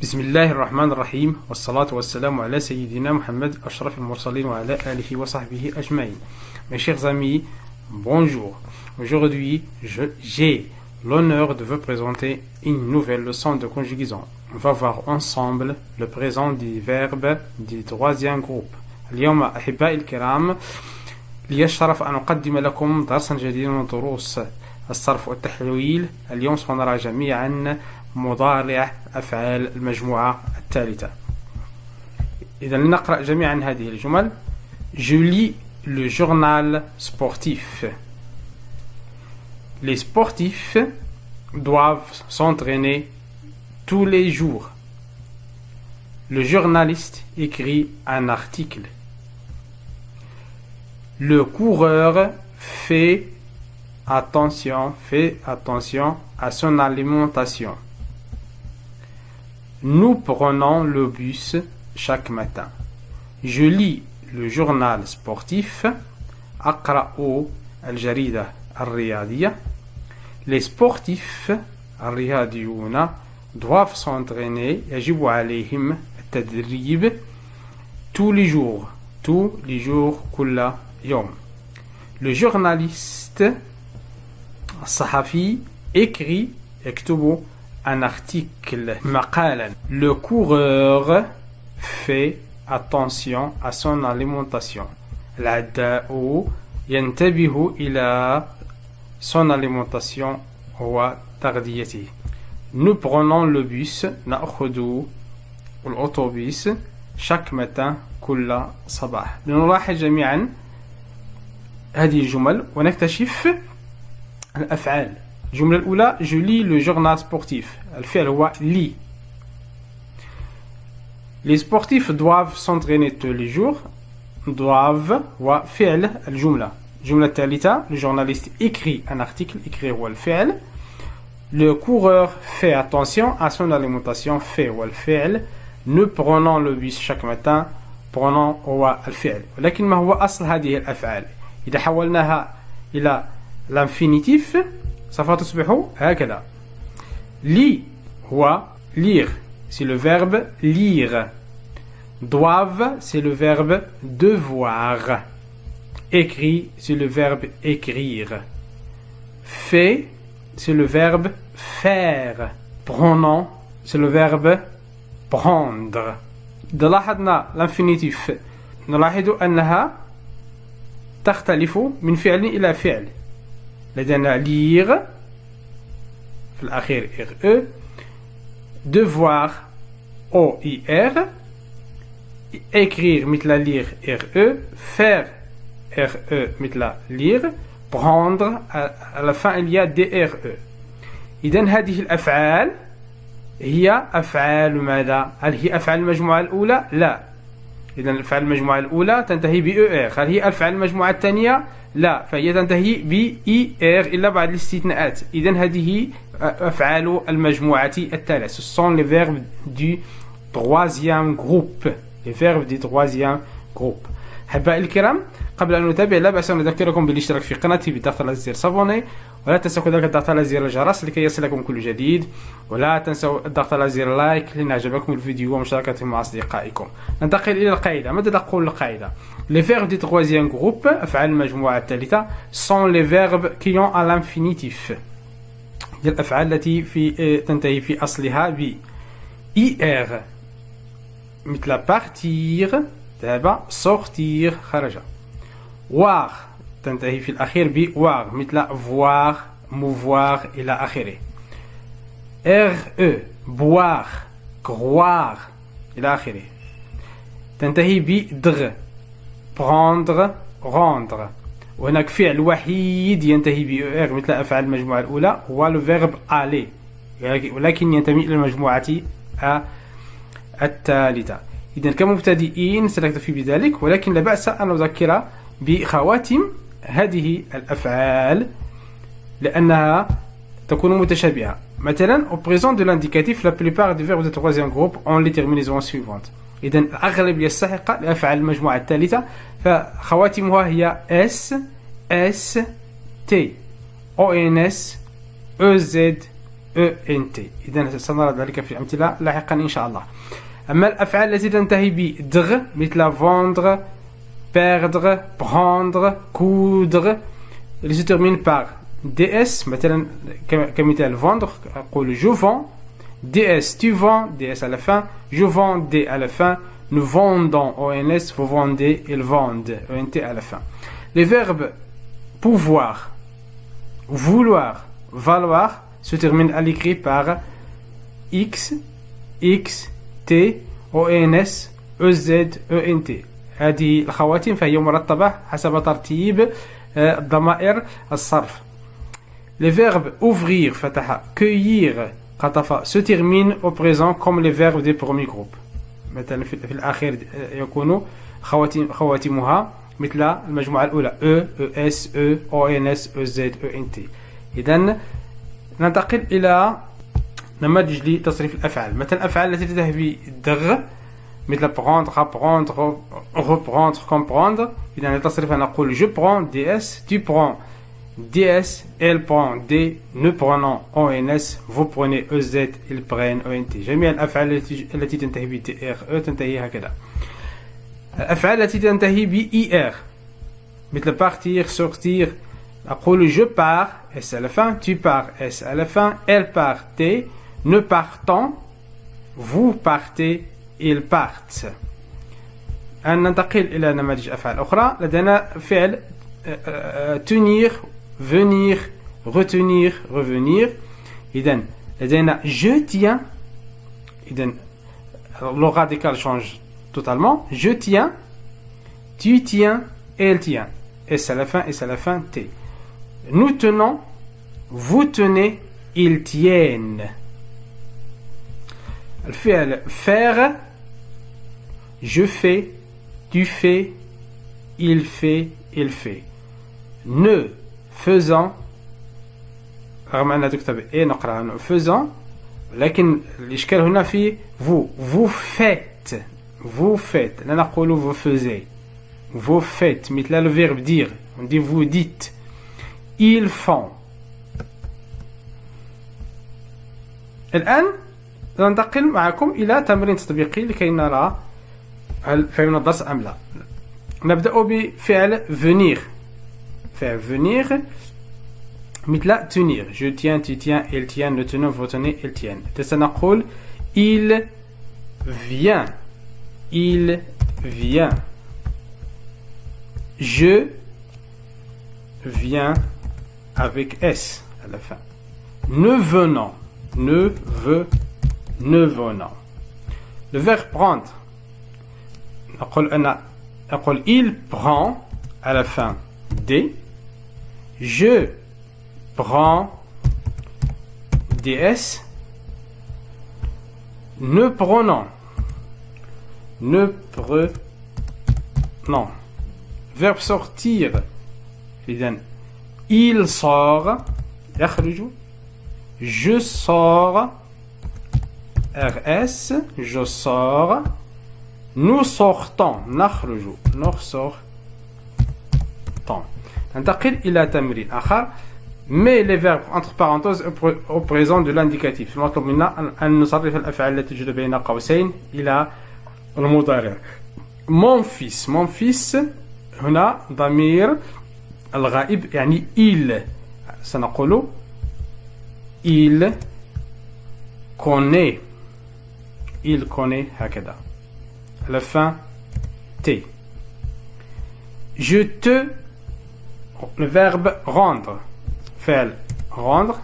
بسم الله الرحمن الرحيم والصلاة والسلام على سيدنا Muhammad أشرف المرسلين وعلى آله وصحبه أجمعين. Mes chers amis, bonjour. Aujourd'hui, j'ai l'honneur de vous présenter une nouvelle leçon de conjugaison. On va voir ensemble le présent du verbe du troisième groupe. اليوم أحبائي الكرام لي الشرف أن أقدم لكم درسا جديدا من دروس الصرف والتحويل. اليوم سنرى جميعا مضارع أفعال المجموعة الثالثة. إذا لنقرأ جميعا هذه الجمل. Je lis le journal sportif. Les sportifs doivent s'entraîner tous les jours. Le journaliste écrit un article. Le coureur fait attention à son alimentation. Nous prenons le bus chaque matin. Je lis le journal sportif. أقرأ الجريدة الرياضية. Les sportifs الرياضيون doivent s'entraîner يجب عليهم التدريب tous les jours كل يوم. Le journaliste الصحفي écrit يكتب un article مقالا. Le coureur fait attention à son alimentation. العداء ينتبه إلى son alimentation وتغذيته. Nous prenons le bus نأخذ الأوتوبيس chaque matin كل صباح. لنلاحظ جميعا هذه الجمل ونكتشف الأفعال. الجملة الأولى je lis le journal sportif. الفعل هو lis. Les sportifs doivent s'entraîner tous les jours. doivent وفعل الجملة. الجملة الثالثة le journaliste écrit un article. écrit هو الفعل. Le coureur fait attention à son alimentation. fait هو الفعل. Nous prenons le bus chaque matin. prenons هو الفعل. ولكن ما هو أصل هذه الأفعال؟ إذا حولناها إلى l'infinitif سوف تصبح هكذا. Li هو lire, c'est le verbe lire. Doivent, c'est le verbe devoir. Écrit, c'est le verbe écrire. Fait, c'est le verbe faire. Prenons, c'est le verbe prendre. إذا لاحظنا l'infinitif نلاحظ أنها تختلف من فعل إلى فعل. لدينا lire في الأخير RE, devoir OIR, écrire مثل lire RE, faire RE مثل lire, prendre à la fin il y a DRE. إذن هذه الأفعال هي أفعال ماذا؟ هل هي أفعال المجموعة الأولى؟ لا. إذن أفعال المجموعة الأولى تنتهي بER. هل هي أفعال المجموعة الثانية؟ لا، فهي تنتهي بER إلا بعد الاستثناءات. إذن هذه أفعال المجموعة الثالثة. Ce sont les verbes du troisième groupe. Les verbes du troisième groupe. أحبائي الكرام، قبل أن نتابع لا بأس أن أذكركم بالاشتراك في قناتي بالضغط على زر صابوني، ولا تنسوا كذلك الضغط على زر الجرس لكي يصلكم كل جديد، ولا تنسوا الضغط على زر لايك لأن أعجبكم الفيديو ومشاركته مع أصدقائكم. ننتقل إلى القاعدة. ماذا تقول القاعدة؟ Les verbes du troisième groupe أفعال المجموعة الثالثة sont les verbes qui ont à l'infinitif. هي الأفعال التي تنتهي في أصلها ب IR مثل partir ذهب، sortir خرج. voir تنتهي في الأخير ب voir مثل voir mouvoir إلى آخره. RE boire croire إلى آخره. تنتهي ب dr prendre rendre. وهناك فعل وحيد ينتهي ب ER مثل أفعال المجموعة الأولى هو le verbe aller، ولكن ينتمي إلى المجموعة الثالثة. إذن كمبتدئين سنكتفي بذلك، ولكن لا بأس أن نذكر بخواتم هذه الأفعال لأنها تكون متشابهة. مثلا au présent de l'indicatif la plupart des verbes de troisième groupe ont les terminaisons suivantes. إذن الأغلب يستحق لأفعال المجموعة الثالثة، فخواتمها هي S, S, T, ONS, EZ, ENT. إذا سنرى ذلك في أمثلة لاحقا إن شاء الله. أما الأفعال التي تنتهي بدغ مثل vendre, perdre, prendre, coudre, elle se termine par ds. مثلا كمثال vendre أقول je vends, ds tu vends, ds à la fin, je vends d à la fin, nous vendons ons, vous vendez, ils vendent ent à la fin. Les verbes pouvoir, vouloir, valoir se terminent à l'écrit par x, x, t, ons, ez, ent. هذه الخواتيم فهي مرتبة حسب ترتيب ضمائر الصرف. Les verbes ouvrir فتح, cueillir قطف se terminent au présent comme les verbes des premiers groupes. مثلا في الأخير يكون خواتيمها مثل المجموعة الأولى اس ons ez ent. إذن ننتقل إلى نماذج لتصريف الأفعال. مثلا الأفعال التي تنتهي بدغ مثل prendre, apprendre, reprendre, comprendre. إذا التصريف نقول je prends ds, tu prends ds, elle prend d, nous prenons ons, vous prenez ez, ils prennent ent. جميع الأفعال التي تنتهي ب tr تنتهي هكذا. الأفعال التي تنتهي ب ir مثل partir, sortir. نقول je pars s à la fin, tu pars s à la fin, elle part, nous partons, vous partez, ils partent. ننتقل إلى نماذج أفعال أخرى. لدينا فعل tenir, venir, retenir, revenir. إذن لدينا je tiens. إذن le radical change totalement. Je tiens, tu tiens, elle tient. S à la fin, S à la fin, T. Nous tenons, vous tenez, ils tiennent. الفعل faire, je fais, tu fais, il fait, il fait. Ne faisant رغم أنها تكتب إيه نقرأ faisant لكن الإشكال هنا في vous faites, vous faites. لا نقول vous faisiez, vous faites مثل le verbe dire, on dit vous dites. Ils font. الآن ننتقل معكم إلى تمرين تطبيقي لكي نرى هل فهمنا الدرس أم لا. نبدأ بفعل venir. فعل venir مثل tenir. Je tiens, tu tiens, elle tient, nous tenons, vous tenez, elle tiennent. سنقول il vient. Il vient. Je viens avec S à la fin. Nous venons. Nous venons. Le verbe prendre. Il prend à la fin D. Je prends DS. Nous prenons. Nous prenons. Verbe sortir. Il sort. يخرج. Je sors. RS. Je sors. Nous sortons. نخرج. Nous sortons. ننتقل إلى تمرين آخر. Mais les verbes entre parenthèses au présent de l'indicatif. المطلوب منا أن نصرف الأفعال التي توجد بين قوسين إلى المضارع. Mon fils. Mon fils هنا ضمير الغائب يعني il. سنقول il connaît. Il connaît هكذا. À la fin T. Je te. Le verbe rendre. فعل rendre.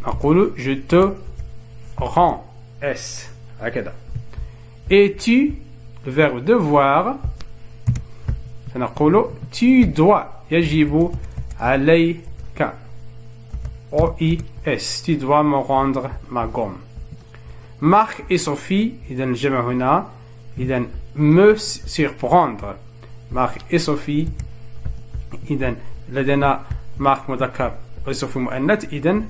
نقول je te rends. S. هكذا. Et tu. Le verbe devoir. نقول tu dois. يجب عليك. OIS. Tu dois me rendre ma gomme. Marc et Sophie. إذن الجمع هنا. إذن me surprendre. Marc et Sophie. إذن لدينا مارك مذكر وصوفي مؤنث. إذن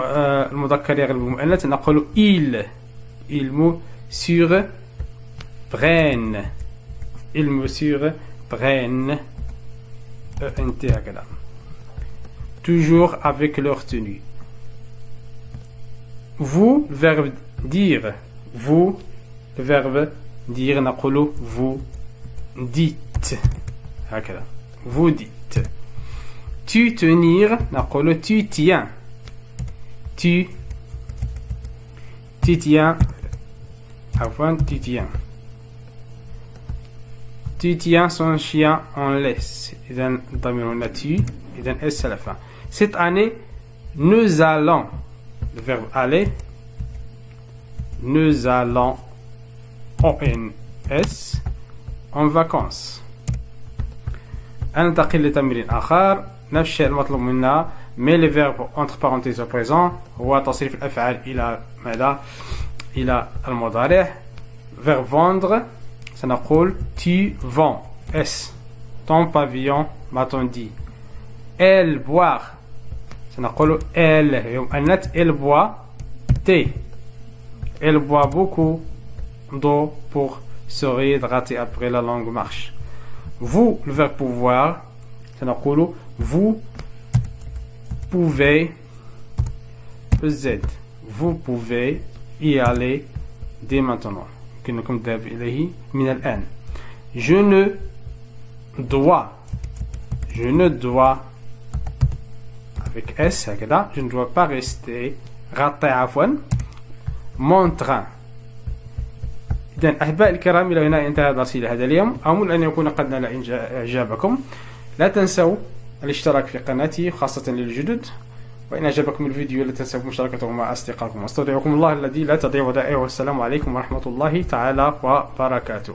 المذكر يغلب المؤنث. نقول il me surprennent. Il me surprennent. ENT هكذا. Toujours avec leur tenue. vous, le verbe dire. Vous, le verbe dire. نقول vous dites. هكذا. Vous dites. Tu tenir. نقول tu tiens. Tu tiens. Avant, tu tiens. Tu tiens son chien en laisse. إذن الضمير هنا tu. إذن S à la fin. Cette année, nous allons. Le verbe aller. Nous allons ONS en vacances. ننتقل لتمرين آخر. نفس الشيء المطلوب منا. Mais le verbe entre parenthèses au présent هو تصريف الأفعال إلى ماذا؟ إلى المضارع. Verbe vendre. سنقول tu vends. S. Ton pavillon m'a-t-on dit. Elle boire. سنقول elle. يوم أنت elle boit thé. Elle boit beaucoup d'eau pour se réhydrater après la longue marche. Vous, le verbe pouvoir, سنقول vous pouvez Z. Vous pouvez y aller dès maintenant. كأنكم تذهب إليه من الآن. Je ne dois avec S هكذا. Je ne dois pas rester rater عفوا mon train. إذن أحبائي الكرام، إلى هنا انتهى درسي لهذا اليوم. أمل أن يكون قد نال إعجابكم. لا تنسوا الاشتراك في قناتي خاصة للجدد، وإن أعجبكم الفيديو لا تنسوا مشاركته مع أصدقائكم. أستودعكم الله الذي لا تضيع ودائعه. والسلام عليكم ورحمة الله تعالى وبركاته.